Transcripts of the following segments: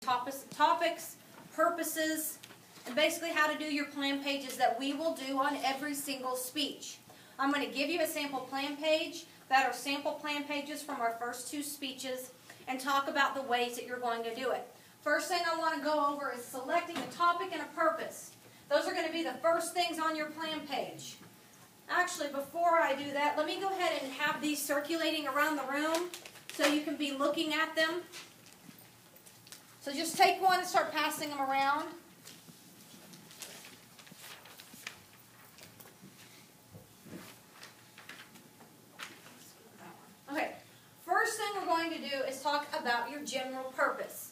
topics, purposes, and basically how to do your plan pages that we will do on every single speech. I'm going to give you a sample plan page that are sample plan pages from our first 2 speeches and talk about the ways that you're going to do it. First thing I want to go over is selecting a topic and a purpose. Those are going to be the first things on your plan page. Actually, before I do that, let me go ahead and have these circulating around the room so you can be looking at them. So just take one and start passing them around. Okay, first thing we're going to do is talk about your general purpose.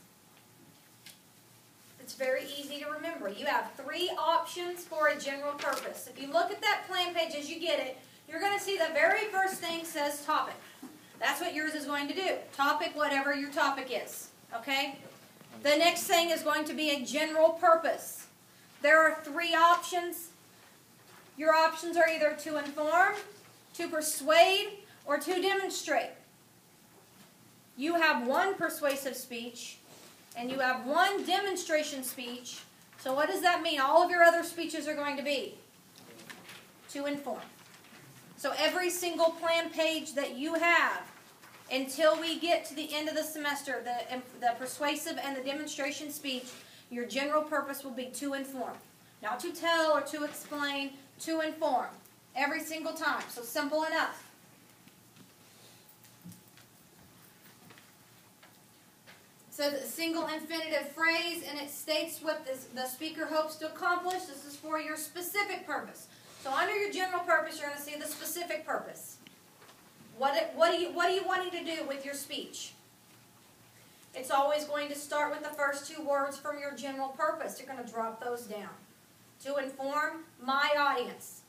It's very easy to remember. You have 3 options for a general purpose. If you look at that plan page as you get it, you're going to see the very first thing says topic. That's what yours is going to do. Topic, whatever your topic is. Okay? The next thing is going to be a general purpose. There are 3 options. Your options are either to inform, to persuade, or to demonstrate. You have 1 persuasive speech, and you have 1 demonstration speech. So what does that mean? All of your other speeches are going to be to inform. So every single plan page that you have, until we get to the end of the semester, the persuasive and the demonstration speech, your general purpose will be to inform. Not to tell or to explain, to inform. Every single time. So simple enough. So the single infinitive phrase, and it states what the speaker hopes to accomplish. This is for your specific purpose. So under your general purpose, you're going to see the specific purpose. What are you wanting to do with your speech? It's always going to start with the first 2 words from your general purpose. You're going to drop those down. To inform my audience.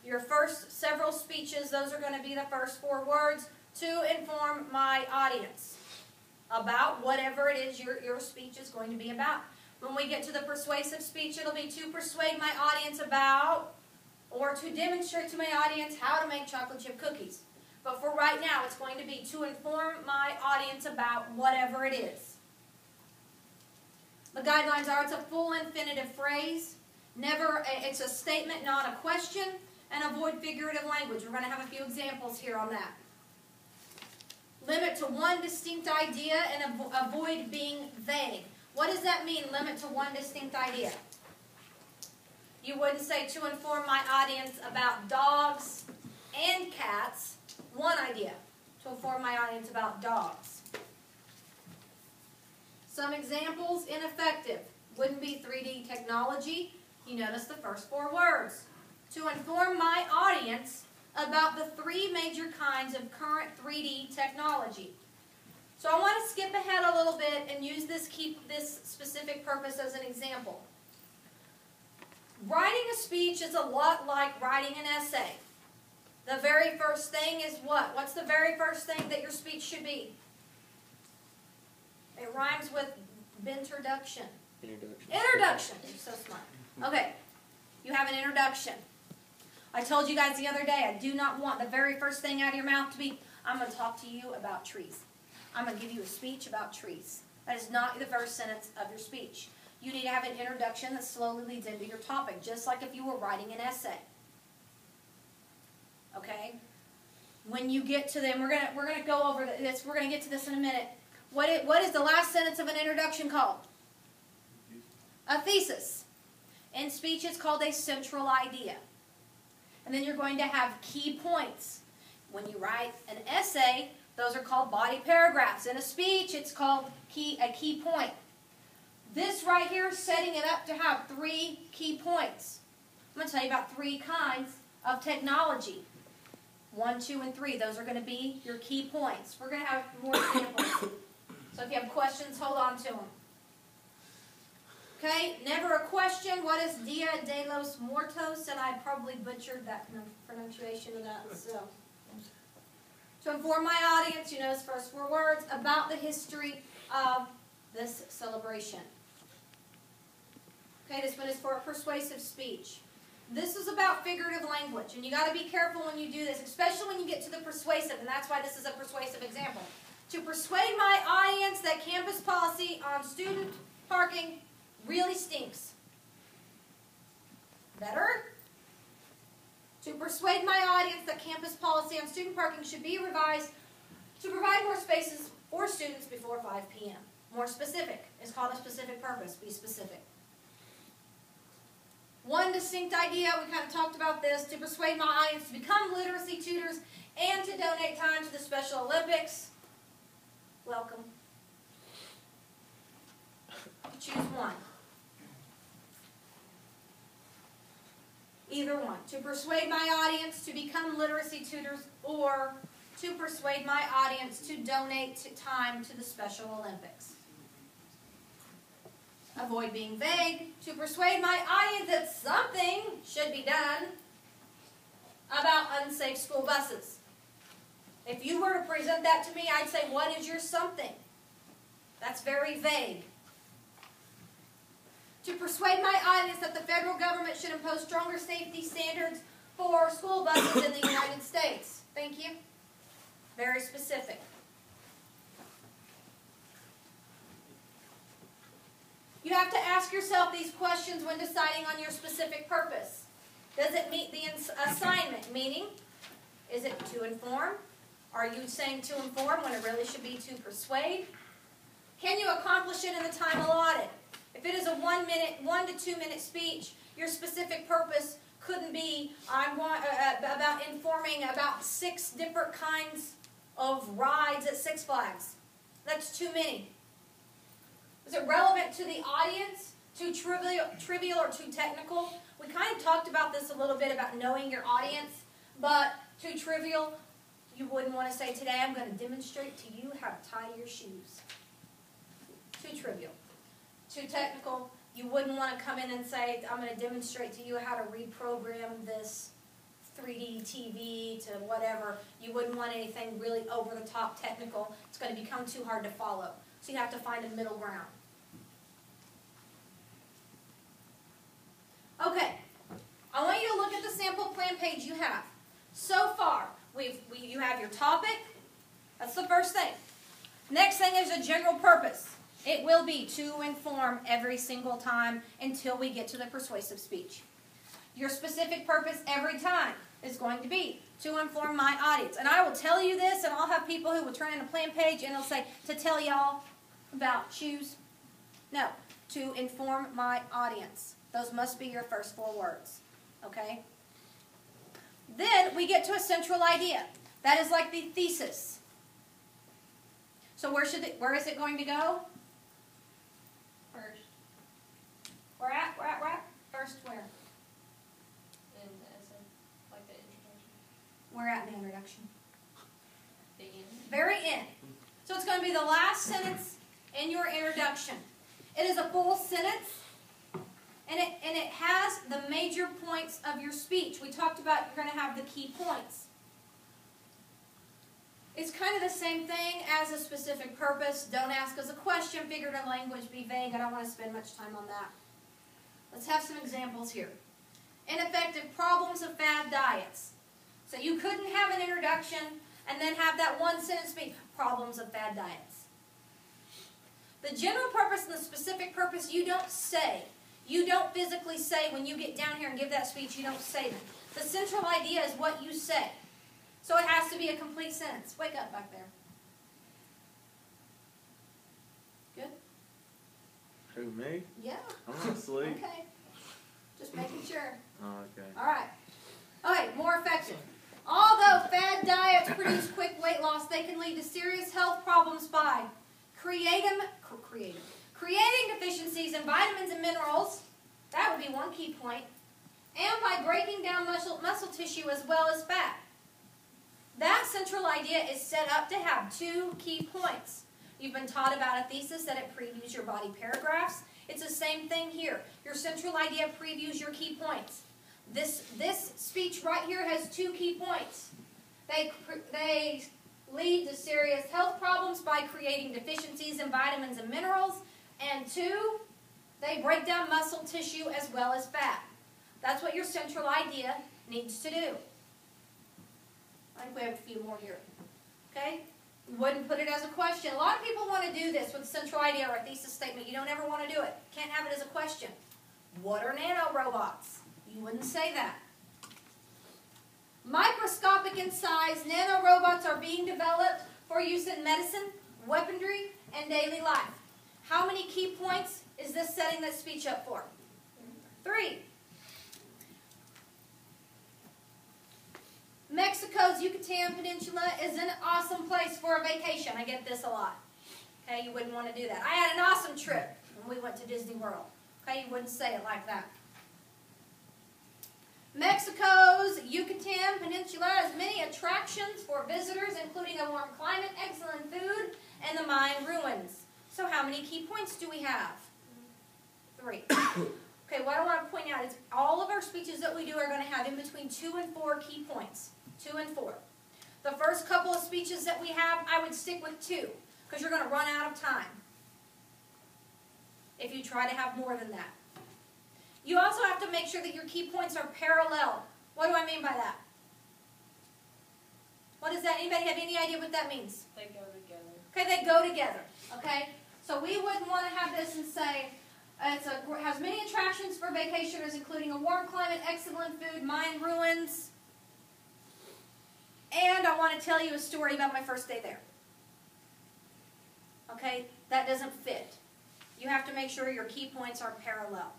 Your first several speeches, those are going to be the first 4 words. To inform my audience. About whatever it is your speech is going to be about. When we get to the persuasive speech, it'll be to persuade my audience about, or to demonstrate to my audience how to make chocolate chip cookies. But for right now, it's going to be to inform my audience about whatever it is. The guidelines are it's a full infinitive phrase. It's a statement, not a question. And avoid figurative language. We're going to have a few examples here on that. Limit to 1 distinct idea and avoid being vague. What does that mean, limit to 1 distinct idea? You wouldn't say to inform my audience about dogs and cats. 1 idea. To inform my audience about dogs. Some examples, ineffective. Wouldn't be 3D technology. You notice the first 4 words. To inform my audience about the 3 major kinds of current 3D technology. So I want to skip ahead a little bit and use this specific purpose as an example. Writing a speech is a lot like writing an essay. The very first thing is what? What's the very first thing that your speech should be? It rhymes with introduction. Introduction. You're so smart. Okay. You have an introduction. I told you guys the other day, I do not want the very first thing out of your mouth to be, I'm going to talk to you about trees. I'm going to give you a speech about trees. That is not the first sentence of your speech. You need to have an introduction that slowly leads into your topic, just like if you were writing an essay. Okay? When you get to them, we're going to go over this. We're going to get to this in a minute. What is the last sentence of an introduction called? A thesis. In speech, it's called a central idea. And then you're going to have key points. When you write an essay, those are called body paragraphs. In a speech, it's called a key point. This right here is setting it up to have 3 key points. I'm going to tell you about 3 kinds of technology. 1, 2, and 3. Those are going to be your key points. We're going to have more examples. So if you have questions, hold on to them. Okay, never a question. What is Dia de los Muertos? And I probably butchered that pronunciation of that. So, to inform my audience, you know his first 4 words, about the history of this celebration. Okay, this one is for a persuasive speech. This is about figurative language, and you got to be careful when you do this, especially when you get to the persuasive, and that's why this is a persuasive example. To persuade my audience that campus policy on student parking really stinks. Better? To persuade my audience that campus policy on student parking should be revised to provide more spaces for students before 5 p.m. More specific. It's called a specific purpose. Be specific. One distinct idea, we kind of talked about this, to persuade my audience to become literacy tutors and to donate time to the Special Olympics. Welcome. Choose one. Either one. To persuade my audience to become literacy tutors or to persuade my audience to donate time to the Special Olympics. Avoid being vague. To persuade my audience that something should be done about unsafe school buses. If you were to present that to me, I'd say, what is your something? That's very vague. To persuade my audience that the federal government should impose stronger safety standards for school buses in the United States. Thank you. Very specific. You have to ask yourself these questions when deciding on your specific purpose. Does it meet the assignment? Meaning, is it to inform? Are you saying to inform when it really should be to persuade? Can you accomplish it in the time allotted? If it is a 1 to 2 minute speech, your specific purpose couldn't be about informing about 6 different kinds of rides at Six Flags. That's too many. Is it relevant to the audience? Too trivial or too technical? We kind of talked about this a little bit about knowing your audience, but too trivial, you wouldn't want to say, today I'm going to demonstrate to you how to tie your shoes. Too trivial. Too technical, you wouldn't want to come in and say, I'm going to demonstrate to you how to reprogram this 3D TV to whatever. You wouldn't want anything really over-the-top technical. It's going to become too hard to follow. So you have to find a middle ground. Okay, I want you to look at the sample plan page you have. So far, you have your topic. That's the first thing. Next thing is a general purpose. It will be to inform every single time until we get to the persuasive speech. Your specific purpose every time is going to be to inform my audience. And I will tell you this, and I'll have people who will turn in a plan page and they'll say, to tell y'all about shoes. No, to inform my audience. Those must be your first 4 words. Okay? Then we get to a central idea. That is like the thesis. So where is it going to go? First. Where at? First where? In the essay, like the introduction. Where at in the introduction? The end. Very end. So it's going to be the last sentence in your introduction. It is a full sentence, and it has the major points of your speech. We talked about you're going to have the key points. It's kind of the same thing as a specific purpose. Don't ask us a question. Figurative language, be vague. I don't want to spend much time on that. Let's have some examples here. Ineffective problems of fad diets. So you couldn't have an introduction and then have that one sentence be problems of fad diets. The general purpose and the specific purpose you don't say. You don't physically say when you get down here and give that speech, you don't say them. The central idea is what you say. So it has to be a complete sentence. Wake up back there. Good? Who, me? Yeah. I'm not asleep. Okay. Just making sure. Oh, okay. All right. Okay, more effective. Although fad diets produce quick weight loss, they can lead to serious health problems by creating deficiencies in vitamins and minerals. That would be one key point. And by breaking down muscle tissue as well as fat. That central idea is set up to have 2 key points. You've been taught about a thesis that it previews your body paragraphs. It's the same thing here. Your central idea previews your key points. This speech right here has 2 key points. They lead to serious health problems by creating deficiencies in vitamins and minerals. And 2, they break down muscle tissue as well as fat. That's what your central idea needs to do. I think we have a few more here. Okay? You wouldn't put it as a question. A lot of people want to do this with a central idea or a thesis statement. You don't ever want to do it. Can't have it as a question. What are nanorobots? You wouldn't say that. Microscopic in size, nanorobots are being developed for use in medicine, weaponry, and daily life. How many key points is this setting this speech up for? 3. Mexico's Yucatan Peninsula is an awesome place for a vacation. I get this a lot. Okay, you wouldn't want to do that. I had an awesome trip when we went to Disney World. Okay, you wouldn't say it like that. Mexico's Yucatan Peninsula has many attractions for visitors, including a warm climate, excellent food, and the Mayan ruins. So how many key points do we have? 3. Okay, what I want to point out is all of our speeches that we do are going to have in between 2 and 4 key points. 2 and 4. The first couple of speeches that we have, I would stick with 2, because you're going to run out of time if you try to have more than that. You also have to make sure that your key points are parallel. What do I mean by that? What is that? Anybody have any idea what that means? They go together. Okay, they go together. Okay? So we wouldn't want to have this and say, it has many attractions for vacationers, including a warm climate, excellent food, Mayan ruins, and I want to tell you a story about my first day there. Okay? That doesn't fit. You have to make sure your key points are parallel.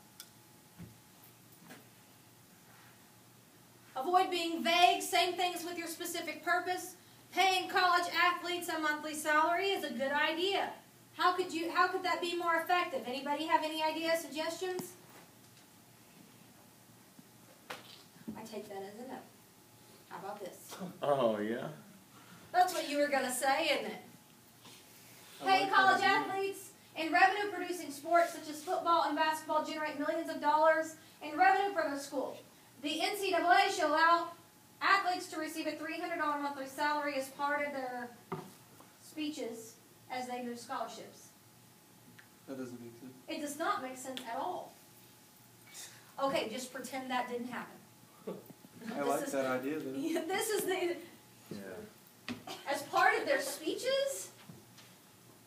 Avoid being vague. Same things with your specific purpose. Paying college athletes a monthly salary is a good idea. How could that be more effective? Anybody have any ideas, suggestions? I take that as a no. How about this? Oh, yeah? That's what you were going to say, isn't it? I Paying like college that idea. athletes in revenue-producing sports such as football and basketball generate millions of dollars in revenue for their school. The NCAA shall allow athletes to receive a $300 monthly salary as part of their speeches as they move scholarships. That doesn't make sense. It does not make sense at all. Okay, just pretend that didn't happen. I like that idea though. This is the, Yeah. as part of their speeches,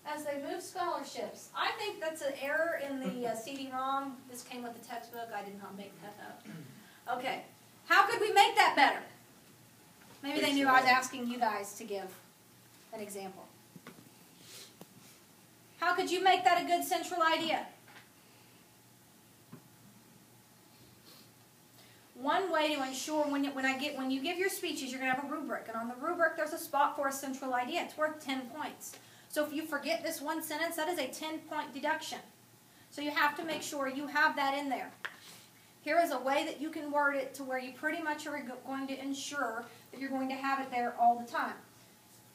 as they move scholarships. I think that's an error in the CD-ROM. This came with the textbook. I did not make that up. Okay. How could we make that better? Maybe they knew I was asking you guys to give an example. How could you make that a good central idea? One way to ensure when you give your speeches, you're going to have a rubric. And on the rubric, there's a spot for a central idea. It's worth 10 points. So if you forget this one sentence, that is a 10-point deduction. So you have to make sure you have that in there. Here is a way that you can word it to where you pretty much are going to ensure that you're going to have it there all the time.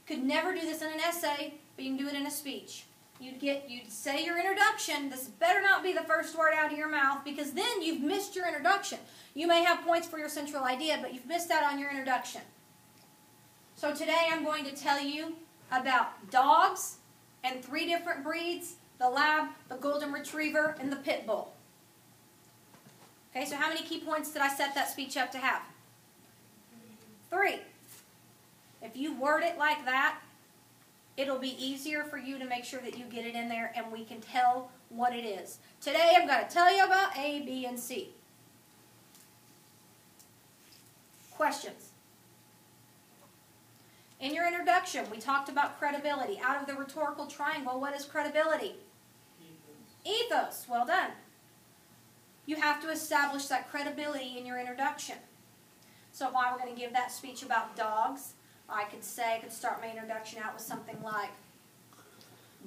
Could never do this in an essay, but you can do it in a speech. You'd say your introduction. This better not be the first word out of your mouth, because then you've missed your introduction. You may have points for your central idea, but you've missed out on your introduction. So today I'm going to tell you about dogs and 3 different breeds: the Lab, the Golden Retriever, and the Pit Bull. Okay, so how many key points did I set that speech up to have? 3. If you word it like that, it'll be easier for you to make sure that you get it in there and we can tell what it is. Today I'm going to tell you about A, B, and C. Questions? In your introduction, we talked about credibility. Out of the rhetorical triangle, what is credibility? Ethos. Well done. You have to establish that credibility in your introduction. So if I were going to give that speech about dogs, I could start my introduction out with something like,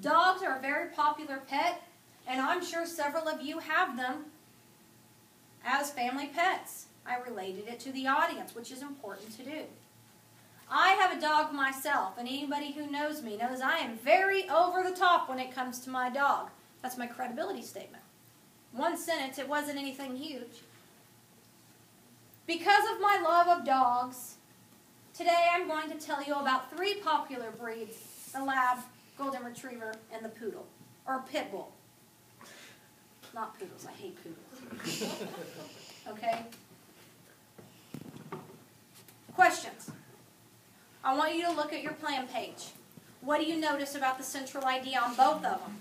dogs are a very popular pet, and I'm sure several of you have them as family pets. I related it to the audience, which is important to do. I have a dog myself, and anybody who knows me knows I am very over the top when it comes to my dog. That's my credibility statement. One sentence, it wasn't anything huge. Because of my love of dogs, today I'm going to tell you about 3 popular breeds: the Lab, Golden Retriever, and the Poodle, or Pit Bull. Not poodles, I hate poodles. Okay? Questions? I want you to look at your plan page. What do you notice about the central idea on both of them?